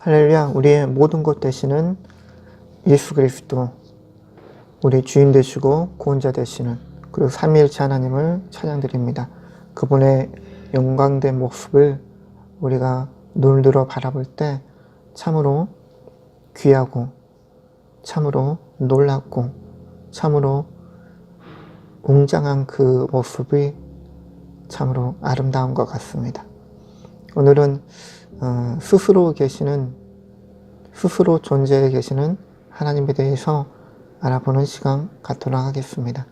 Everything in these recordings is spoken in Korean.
할렐루야. 우리의 모든 것 되시는 예수 그리스도, 우리 주인 되시고 구원자 되시는 그리고 삼위일체 하나님을 찬양드립니다. 그분의 영광된 모습을 우리가 눈을 들어 바라볼 때 참으로 귀하고 참으로 놀랍고 참으로 웅장한 그 모습이 참으로 아름다운 것 같습니다. 오늘은 스스로 존재해 계시는 하나님에 대해서 알아보는 시간 갖도록 하겠습니다.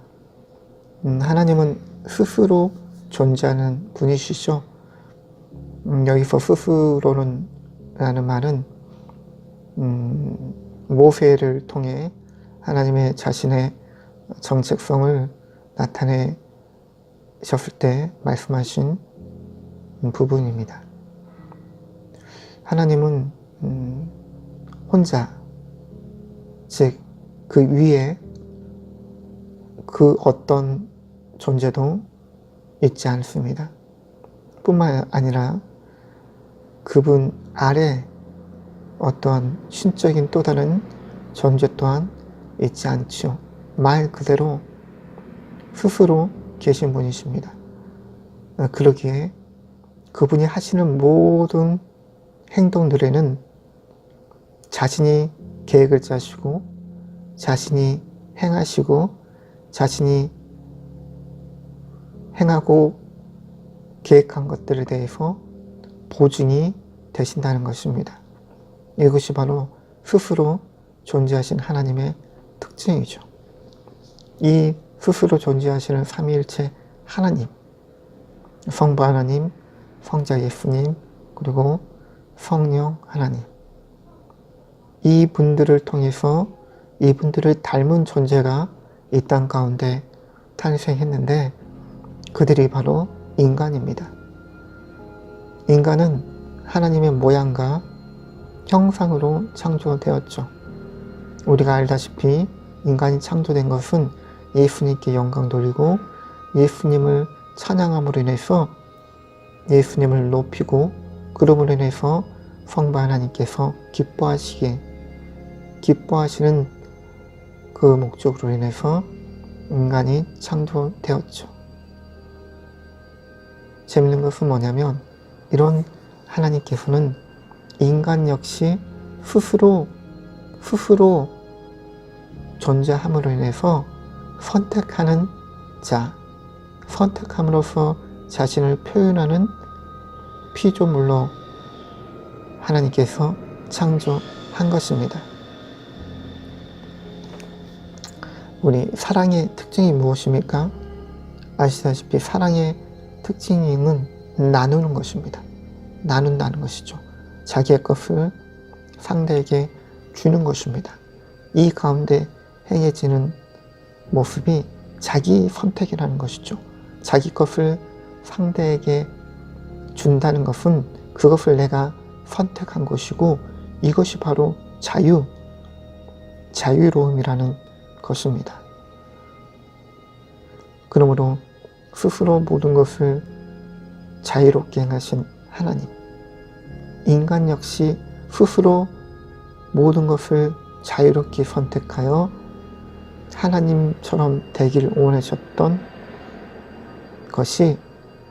하나님은 스스로 존재하는 분이시죠. 여기서 스스로는 라는 말은 모세를 통해 하나님의 자신의 정체성을 나타내셨을 때 말씀하신 부분입니다. 하나님은 혼자, 즉 그 위에 그 어떤 존재도 있지 않습니다. 뿐만 아니라 그분 아래 어떠한 신적인 또 다른 존재 또한 있지 않죠. 말 그대로 스스로 계신 분이십니다. 그러기에 그분이 하시는 모든 행동들에는 자신이 계획을 짜시고 자신이 행하시고 자신이 행하고 계획한 것들에 대해서 보증이 되신다는 것입니다. 이것이 바로 스스로 존재하신 하나님의 특징이죠. 이 스스로 존재하시는 삼위일체 하나님, 성부 하나님, 성자 예수님, 그리고 성령 하나님, 이분들을 통해서 이분들을 닮은 존재가 이 땅 가운데 탄생했는데 그들이 바로 인간입니다. 인간은 하나님의 모양과 형상으로 창조되었죠. 우리가 알다시피 인간이 창조된 것은 예수님께 영광 돌리고 예수님을 찬양함으로 인해서 예수님을 높이고 그러므로 인해서 성부 하나님께서 기뻐하시는 그 목적으로 인해서 인간이 창조되었죠. 재밌는 것은 뭐냐면 이런 하나님께서는 인간 역시 스스로 존재함으로 인해서 선택하는 자, 선택함으로써 자신을 표현하는 피조물로 하나님께서 창조한 것입니다. 우리 사랑의 특징이 무엇입니까? 아시다시피 사랑의 특징은 나누는 것입니다. 나눈다는 것이죠. 자기의 것을 상대에게 주는 것입니다. 이 가운데 행해지는 모습이 자기 선택이라는 것이죠. 자기 것을 상대에게 준다는 것은 그것을 내가 선택한 것이고 이것이 바로 자유로움이라는 것입니다. 그러므로 스스로 모든 것을 자유롭게 행하신 하나님, 인간 역시 스스로 모든 것을 자유롭게 선택하여 하나님처럼 되기를 원하셨던 것이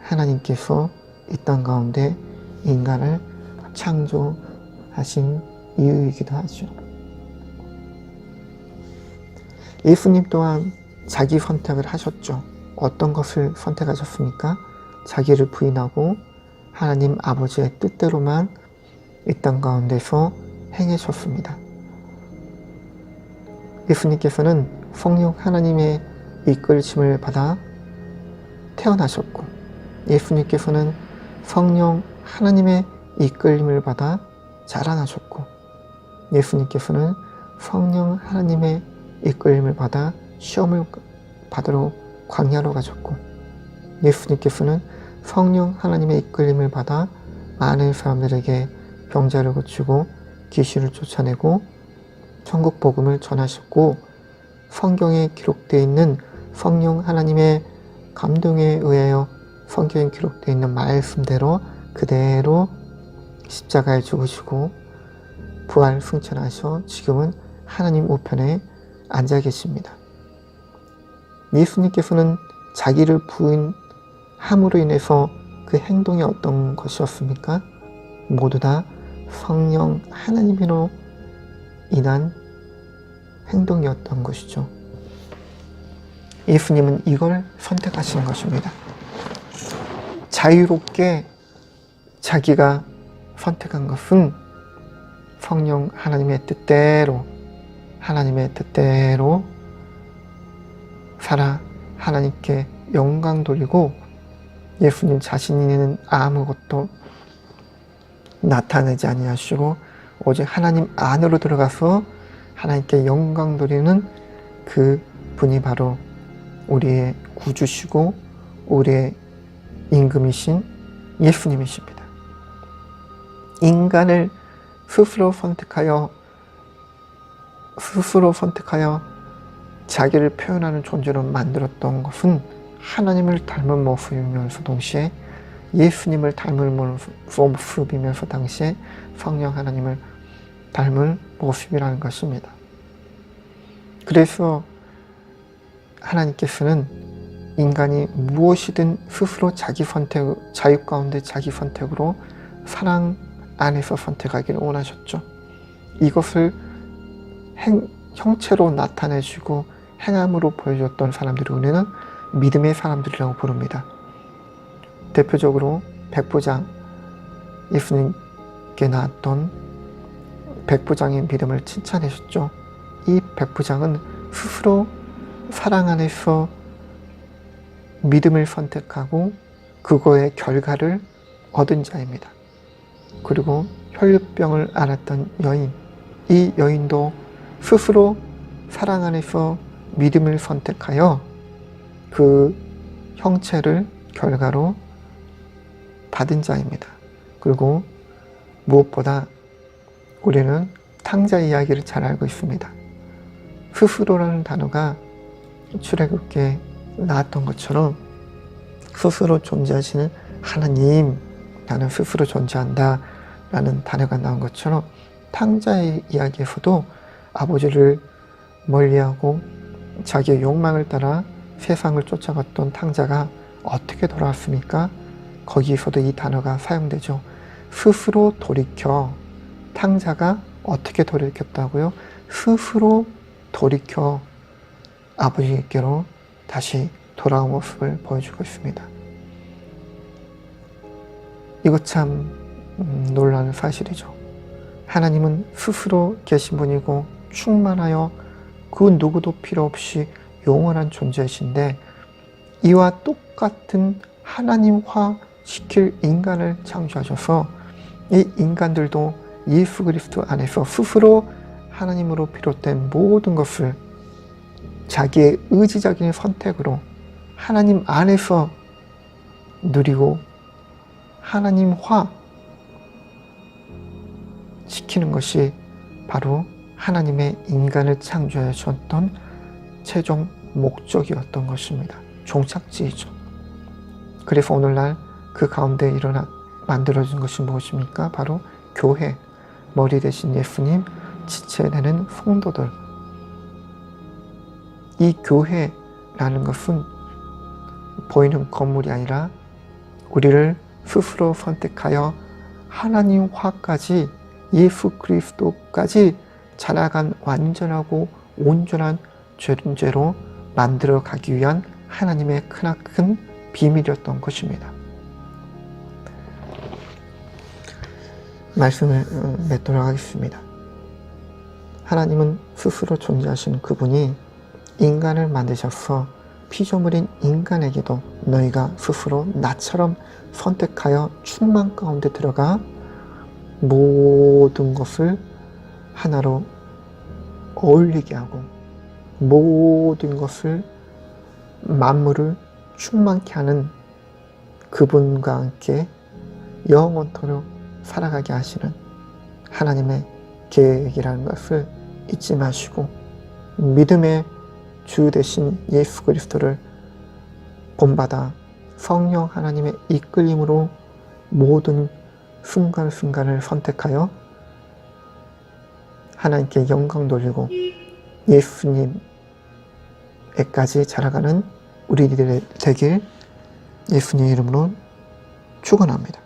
하나님께서 이 땅 가운데 인간을 창조하신 이유이기도 하죠. 예수님 또한 자기 선택을 하셨죠. 어떤 것을 선택하셨습니까? 자기를 부인하고 하나님 아버지의 뜻대로만 이 땅 가운데서 행하셨습니다. 예수님께서는 성령 하나님의 이끌심을 받아 태어나셨고 예수님께서는 성령 하나님의 이끌림을 받아 자라나셨고 예수님께서는 성령 하나님의 이끌림을 받아 시험을 받으러 광야로 가셨고 예수님께서는 성령 하나님의 이끌림을 받아 많은 사람들에게 병자를 고치고 귀신을 쫓아내고 천국 복음을 전하셨고 성경에 기록되어 있는 성령 하나님의 감동에 의하여 성경에 기록되어 있는 말씀대로 그대로 십자가에 죽으시고 부활 승천하셔 지금은 하나님 우편에 앉아 계십니다. 예수님께서는 자기를 부인함으로 인해서 그 행동이 어떤 것이었습니까? 모두 다 성령 하나님으로 인한 행동이었던 것이죠. 예수님은 이걸 선택하신 것입니다. 자유롭게 자기가 선택한 것은 성령 하나님의 뜻대로 살아 하나님께 영광 돌리고 예수님 자신이는 아무것도 나타내지 아니하시고 오직 하나님 안으로 들어가서 하나님께 영광 돌리는 그 분이 바로 우리의 구주시고 우리의 임금이신 예수님이십니다. 인간을 스스로 선택하여 자기를 표현하는 존재로 만들었던 것은 하나님을 닮은 모습이면서 동시에 예수님을 닮은 모습이면서 당시에 성령 하나님을 닮은 모습이라는 것입니다. 그래서 하나님께서는 인간이 무엇이든 스스로 자유 가운데 자기 선택으로 사랑 안에서 선택하기를 원하셨죠. 이것을 형체로 나타내주고 행함으로 보여줬던 사람들을 우리는 믿음의 사람들이라고 부릅니다. 대표적으로 백부장, 예수님께 나왔던 백부장의 믿음을 칭찬하셨죠. 이 백부장은 스스로 사랑 안에서 믿음을 선택하고 그거의 결과를 얻은 자입니다. 그리고 혈루병을 앓았던 여인, 이 여인도 스스로 사랑 안에서 믿음을 선택하여 그 형체를 결과로 받은 자입니다. 그리고 무엇보다 우리는 탕자 이야기를 잘 알고 있습니다. 스스로라는 단어가 출애굽기에 나왔던 것처럼 스스로 존재하시는 하나님, 나는 스스로 존재한다 라는 단어가 나온 것처럼 탕자의 이야기에서도 아버지를 멀리하고 자기의 욕망을 따라 세상을 쫓아갔던 탕자가 어떻게 돌아왔습니까? 거기에서도 이 단어가 사용되죠. 스스로 돌이켜, 탕자가 어떻게 돌이켰다고요? 스스로 돌이켜 아버지께로 다시 돌아온 모습을 보여주고 있습니다. 이거 참 놀라운 사실이죠. 하나님은 스스로 계신 분이고 충만하여 그 누구도 필요 없이 영원한 존재이신데 이와 똑같은 하나님화 시킬 인간을 창조하셔서 이 인간들도 예수 그리스도 안에서 스스로 하나님으로 비롯된 모든 것을 자기의 의지적인 선택으로 하나님 안에서 누리고 하나님화 시키는 것이 바로 하나님의 인간을 창조해 주셨던 최종 목적이었던 것입니다. 종착지이죠. 그래서 오늘날 그 가운데 만들어진 것이 무엇입니까? 바로 교회, 머리 대신 예수님, 지체되는 성도들. 이 교회라는 것은 보이는 건물이 아니라 우리를 스스로 선택하여 하나님화까지 예수 그리스도까지 자라간 완전하고 온전한 존재로 만들어 가기 위한 하나님의 크나큰 비밀이었던 것입니다. 말씀을 맺도록 하겠습니다. 하나님은 스스로 존재하신 그분이 인간을 만드셔서 피조물인 인간에게도 너희가 스스로 나처럼 선택하여 충만 가운데 들어가 모든 것을 하나로 어울리게 하고 모든 것을 만물을 충만케 하는 그분과 함께 영원토록 살아가게 하시는 하나님의 계획이라는 것을 잊지 마시고 믿음의 주 되신 예수 그리스도를 본받아 성령 하나님의 이끌림으로 모든 순간순간을 선택하여 하나님께 영광 돌리고 예수님에까지 자라가는 우리들이 되길 예수님 이름으로 축원합니다.